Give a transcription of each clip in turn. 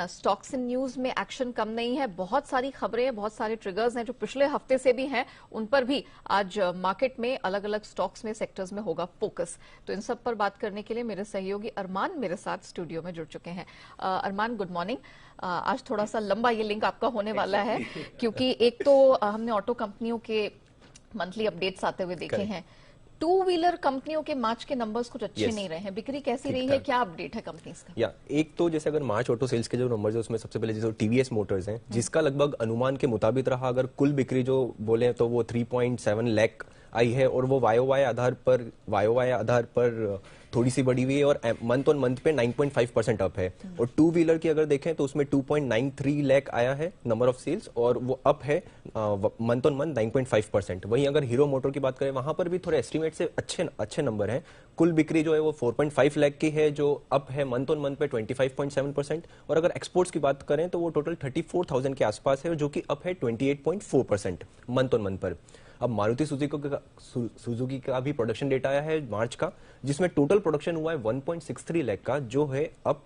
Stocks in news में action कम नहीं है। बहुत सारी खबरें, बहुत सारे ट्रिगर्स हैं जो पिछले हफ्ते से भी हैं, उन पर भी आज मार्केट में अलग अलग स्टॉक्स में, सेक्टर्स में होगा फोकस। तो इन सब पर बात करने के लिए मेरे सहयोगी अरमान मेरे साथ स्टूडियो में जुड़ चुके हैं। अरमान, गुड मॉर्निंग। आज थोड़ा सा लंबा ये लिंक आपका होने वाला है, क्योंकि एक तो हमने ऑटो कंपनियों के मंथली अपडेट्स आते हुए देखे हैं। टू व्हीलर कंपनियों के मार्च के नंबर्स कुछ अच्छे नहीं रहे हैं, बिक्री कैसी रही है, क्या अपडेट है कंपनीज का? एक तो जैसे अगर मार्च ऑटो सेल्स के जो नंबर्स है उसमें सबसे पहले जैसे टीवीएस मोटर्स हैं, जिसका लगभग अनुमान के मुताबिक रहा। अगर कुल बिक्री जो बोले तो वो 3.7 लाख आई है और वो वाई आधार पर थोड़ी सी बढ़ी हुई है और मंथ ऑन मंथ पे 9.5% अप है। और टू व्हीलर की अगर देखें तो उसमें 2.93 लाख आया है नंबर ऑफ सेल्स और वो अप है मंथ ऑन मंथ 9.5%। वहीं अगर हीरो मोटर की बात करें वहां पर भी थोड़े एस्टिमेट से अच्छे नंबर हैं। कुल बिक्री जो है वो 4.5 लाख की है जो अप है मंथ ऑन मंथ पे 25.7%। और अगर एक्सपोर्ट्स की बात करें तो वो टोटल 34,000 के आसपास है जो कि अप है 28.4% मंथ ऑन मंथ पर। अब मारुति सुजुकी का भी प्रोडक्शन डेटा आया है मार्च का, जिसमें टोटल प्रोडक्शन हुआ है 1.63 लाख का, जो है अप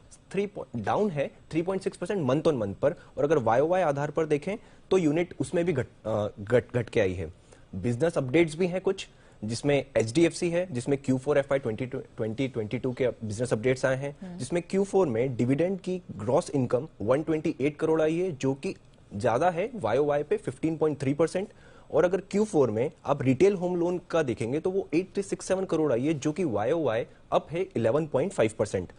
डाउन है 3.6% मंथ ऑन मंथ पर। और अगर वाई आधार पर देखें तो यूनिट उसमें भी घट के आई है। बिजनेस अपडेट्स भी हैं कुछ, जिसमें एचडीएफसी है, जिसमें Q4 FY 2022 के बिजनेस अपडेट्स आए हैं, जिसमें Q4 में डिविडेंड की ग्रॉस इनकम 128 करोड़ आई है, जो कि ज्यादा है वाई पे 15.3%। और अगर Q4 में आप रिटेल होम लोन का देखेंगे तो वो 867 करोड़ आई है, जो कि वाई अप है 11.5%।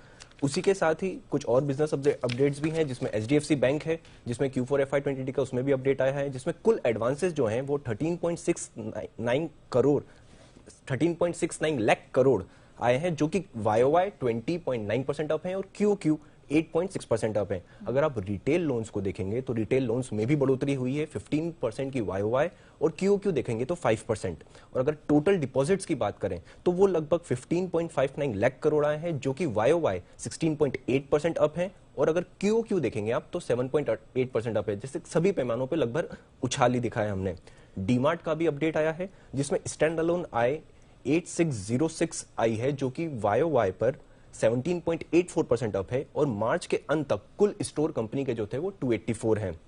उसी के साथ ही कुछ और बिजनेस अपडेट्स भी हैं, जिसमें एचडीएफसी बैंक है, जिसमें Q4 FY 2020 का उसमें भी अपडेट आया है, जिसमें कुल एडवांसेस जो हैं वो 13.69 लाख करोड़ आए हैं, जो कि वाई 20.9% अप है और क्यू 8.6% अप है। अगर आप रिटेल लोन्स को देखेंगे तो रिटेल लोन्स में भी बढ़ोतरी हुई है 15% की वाई और क्यू देखेंगे तो 5%। और अगर टोटल डिपॉजिट्स की बात करें तो वो लगभग 15.59 लाख करोड़ आए हैं, जो कि वाई 16.8% अप है। और अगर क्यू देखेंगे आप तो 7.8% अप है, जैसे सभी पैमानों पे लगभग उछाल ही दिखाया हमने। डीमार्ट का भी अपडेट आया है, जिसमें स्टैंड अलोन आय 8606 आई है, जो कि वाई पर 17.84% अप है। और मार्च के अंत तक कुल स्टोर कंपनी के जो थे वो 284 हैं।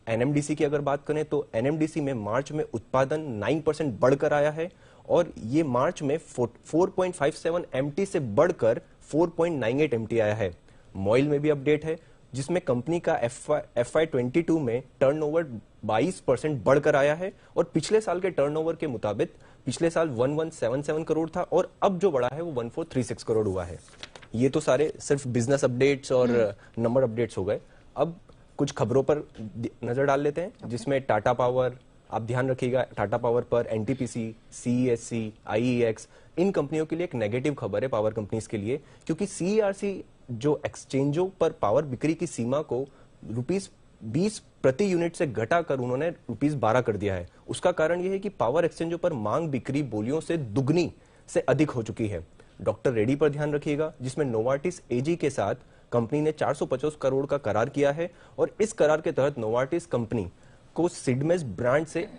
एनएमडीसी की अगर बात करें तो एनएमडीसी में मार्च में उत्पादन 9% बढ़कर आया है और ये मार्च में 4.57 एमटी से बढ़कर 4.98 एमटी आया है। मॉइल में भी अपडेट है, जिसमें कंपनी का FY 22 में टर्नओवर 22% बढ़कर आया है और पिछले साल के टर्नओवर के मुताबिक पिछले साल 1177 करोड़ था और अब जो बढ़ा है वो 1436 करोड़ हुआ है। ये तो सारे सिर्फ बिजनेस अपडेट्स और नंबर अपडेट्स हो गए। अब कुछ खबरों पर नजर डाल लेते हैं, जिसमें टाटा पावर, आप ध्यान रखिएगा टाटा पावर पर एनटीपीसी, CESC, IEX, इन कंपनियों के लिए एक नेगेटिव खबर है पावर कंपनीज के लिए, क्योंकि CERC जो एक्सचेंजों पर पावर बिक्री की सीमा को ₹20 प्रति यूनिट से घटाकर उन्होंने ₹12 कर दिया है। उसका कारण यह है कि पावर एक्सचेंजों पर मांग बिक्री बोलियों से दुगनी से अधिक हो चुकी है। डॉक्टर रेड्डी पर ध्यान रखिएगा, जिसमें नोवार्टिस एजी के साथ कंपनी ने 450 करोड़ का करार किया है और इस करार के तहत नोवार्टिस कंपनी को सिडमेस ब्रांड से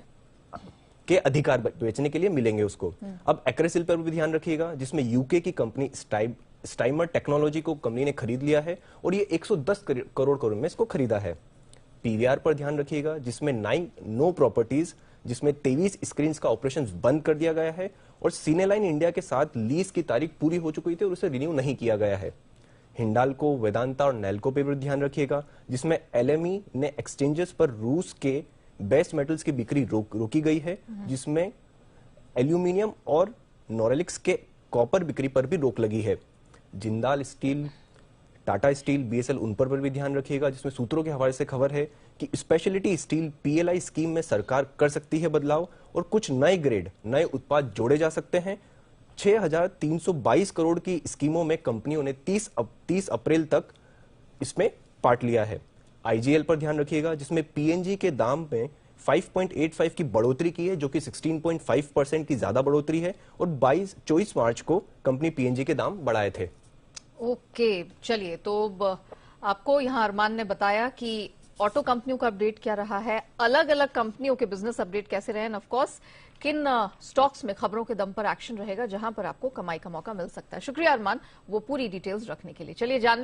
के अधिकार बेचने के लिए मिलेंगे उसको। अब एक्रेसिल पर भी ध्यान रखिएगा, जिसमें यूके की कंपनी स्टाइमर टेक्नोलॉजी को कंपनी ने खरीद लिया है और ये 110 करोड़ में इसको खरीदा है। पीवीआर पर ध्यान रखिएगा, जिसमें 9 नो प्रॉपर्टीज, जिसमें 23 स्क्रीन का ऑपरेशन बंद कर दिया गया है और सिनेलाइन इंडिया के साथ लीज की तारीख पूरी हो चुकी थी और उसे रिन्यू नहीं किया गया है। हिंडाल्को, वेदांता और नेल्को पे भी ध्यान रखिएगा, जिसमें LME ने एक्सचेंजेस पर रूस के बेस्ट मेटल्स की बिक्री रोकी गई है, जिसमें एल्यूमिनियम और नोरेलिक्स के कॉपर बिक्री पर भी रोक लगी है। Jindal steel, Tata steel, BSL, उन पर भी ध्यान रखिएगा, जिसमें सूत्रों के हवाले से खबर है कि स्पेशलिटी स्टील PLI स्कीम में सरकार कर सकती है बदलाव और कुछ नए ग्रेड, नए उत्पाद जोड़े जा सकते हैं। 6,322 करोड़ की स्कीमों में कंपनियों ने 30 अप्रैल तक इसमें पार्ट लिया है। IGL पर ध्यान रखिएगा, जिसमें PNG के दाम में 5.85 की बढ़ोतरी की है, जो कि 16.5% की ज्यादा बढ़ोतरी है और 24 मार्च को कंपनी PNG के दाम बढ़ाए थे। ओके, चलिए, तो आपको यहाँ अरमान ने बताया कि ऑटो कंपनियों का अपडेट क्या रहा है, अलग अलग कंपनियों के बिजनेस अपडेट कैसे रहे, ऑफ कोर्स किन स्टॉक्स में खबरों के दम पर एक्शन रहेगा जहां पर आपको कमाई का मौका मिल सकता है। शुक्रिया अरमान, वो पूरी डिटेल्स रखने के लिए। चलिए जान